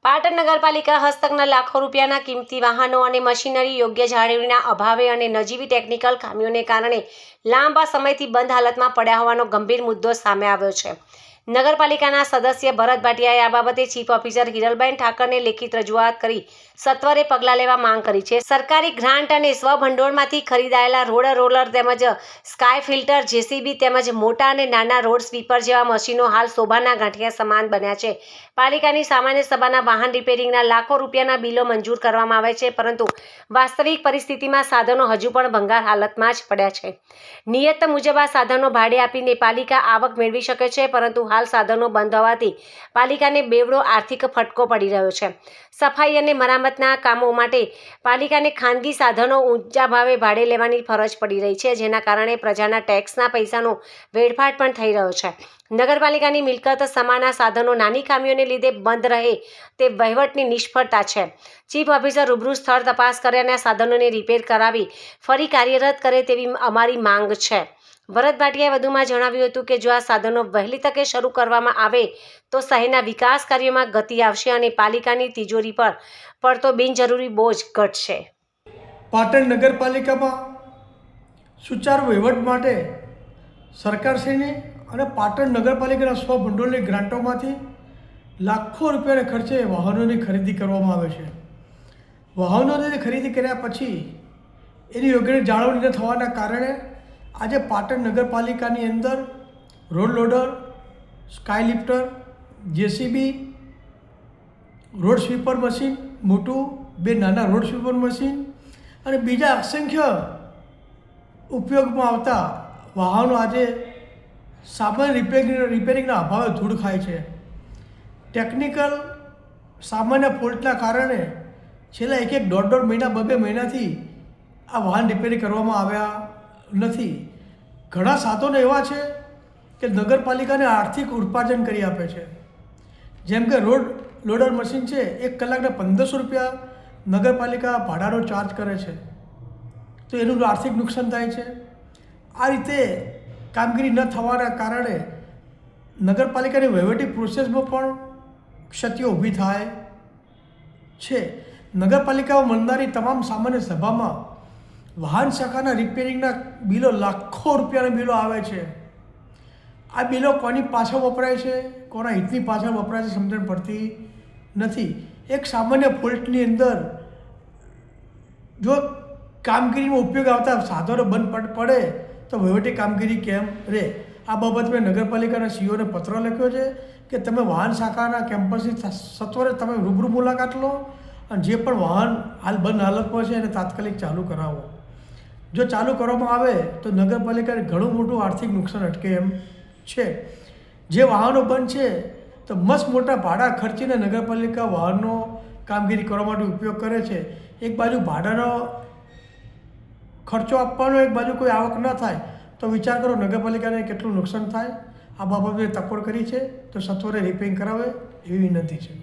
પાટણ નગરપાલિકા હસ્તકના લાખો રૂપિયાના કિંમતી વાહનો અને મશીનરી યોગ્ય જાળવણીના અભાવે અને નજીવી ટેકનિકલ ખામીઓને કારણે લાંબા સમયથી બંધ હાલતમાં પડ્યા હોવાનો ગંભીર મુદ્દો સામે આવ્યો છે। નગરપાલિકાના સદસ્ય ભરત ભાટિયાએ આ બાબતે ચીફ ઓફિસર હિરલબેન ઠાકરને લેખિત રજૂઆત કરી સત્વરે પગલાં લેવા માંગ કરી છે। સરકારી ગ્રાન્ટ અને સ્વભંડોળમાંથી ખરીદાયેલા રોડ રોલર તેમજ સ્કાય ફિલ્ટર, જેસીબી તેમજ મોટા અને નાના રોડ સ્વીપર જેવા મશીનો હાલ શોભાના ગાંઠિયા સમાન બન્યા છે। પાલિકાની સામાન્ય સભાના વાહન રિપેરિંગના લાખો રૂપિયાના બિલો મંજૂર કરવામાં આવે છે, પરંતુ વાસ્તવિક પરિસ્થિતિમાં સાધનો હજુ પણ ભંગાર હાલતમાં જ પડ્યા છે। નિયત મુજબ આ સાધનો ભાડે આપીને પાલિકા આવક મેળવી શકે છે, પરંતુ હાલ સાધનો બંધ હોવાથી પાલિકાને બેવડો આર્થિક ફટકો પડી રહ્યો છે। સફાઈ અને મરામતના કામો માટે પાલિકાને ખાનગી સાધનો ઊંચા ભાવે ભાડે લેવાની ફરજ પડી રહી છે, જેના કારણે પ્રજાના ટેક્સના પૈસાનો વેડફાટ પણ થઈ રહ્યો છે। નગરપાલિકાની મિલકત સમાના સાધનો નાની ખામીઓને લીધે બંધ રહે તે વહીવટની નિષ્ફળતા છે। ચીફ ઓફિસર રૂબરૂ સ્થળ તપાસ કરે અને સાધનોને રિપેર કરાવી ફરી કાર્યરત કરે તેવી અમારી માંગ છે। ભરત ભાટિયાએ વધુમાં જણાવ્યું હતું કે જો આ સાધનો વહેલી તકે શરૂ કરવામાં આવે તો શહેરના વિકાસ કાર્યોમાં ગતિ આવશે અને પાલિકાની તિજોરી પર પડતો બિનજરૂરી બોજ ઘટશે। પાટણ નગરપાલિકામાં સુચારુ વહીવટ માટે સરકારશ્રીની અને પાટણ નગરપાલિકાના સ્વભંડોળની ગ્રાન્ટોમાંથી લાખો રૂપિયાના ખર્ચે વાહનોની ખરીદી કરવામાં આવે છે। વાહનોની ખરીદી કર્યા પછી એની યોગ્ય જાળવણી ન થવાના કારણે આજે પાટણ નગરપાલિકાની અંદર road loader, sky lifter, JCB, road sweeper machine મોટું, બે નાના રોડ સ્વીપર મશીન અને બીજા અસંખ્ય ઉપયોગમાં આવતા વાહનો આજે સામાન્ય રિપેરિંગના અભાવે ધૂળ ખાય છે। ટેકનિકલ સામાન્ય ફોલ્ટના કારણે છેલ્લા એક દોઢ મહિના, બે મહિનાથી આ વાહન રિપેરિંગ કરવામાં આવ્યા નથી। ઘણા સાધનો એવા છે કે નગરપાલિકાને આર્થિક ઉત્પાદન કરી આપે છે, જેમ કે રોડ લોડર મશીન છે, 1 કલાકના 1500 રૂપિયા નગરપાલિકા ભાડાનો ચાર્જ કરે છે, તો એનું આર્થિક નુકસાન થાય છે। આ રીતે કામગીરી ન થવાના કારણે નગરપાલિકાની વહીવટી પ્રોસેસમાં પણ ક્ષતિઓ ઊભી થાય છે। નગરપાલિકામાં મળનારી તમામ સામાન્ય સભામાં વાહન શાખાના રિપેરિંગના બિલો લાખો રૂપિયાના બિલો આવે છે। આ બિલો કોની પાછળ વપરાય છે, કોના હિતની પાછળ વપરાય છે, સમજણ પડતી નથી। એક સામાન્ય ફોલ્ટની અંદર જો કામગીરીમાં ઉપયોગ આવતા સાધનો બંધ પડે તો વહીવટી કામગીરી કેમ રહે? આ બાબત મેં નગરપાલિકાના સીઓને પત્ર લખ્યો છે કે તમે વાહન શાખાના કેમ્પસની સત્વરે તમે રૂબરૂ મુલાકાત લો અને જે પણ વાહન હાલ બંધ હાલતમાં છે એને તાત્કાલિક ચાલુ કરાવો। જો ચાલુ કરવામાં આવે તો નગરપાલિકાને ઘણું મોટું આર્થિક નુકસાન અટકે એમ છે। જે વાહનો બંધ છે તો મસ્ત મોટા ભાડા ખર્ચીને નગરપાલિકા વાહનનો કામગીરી કરવા માટે ઉપયોગ કરે છે। એક બાજુ ભાડાનો ખર્ચો આપવાનો, એક બાજુ કોઈ આવક ન થાય તો વિચાર કરો નગરપાલિકાને કેટલું નુકસાન થાય। આ બાબતે તકોડ કરી છે તો સત્વરે રિપેરિંગ કરાવે એવી વિનંતી છે।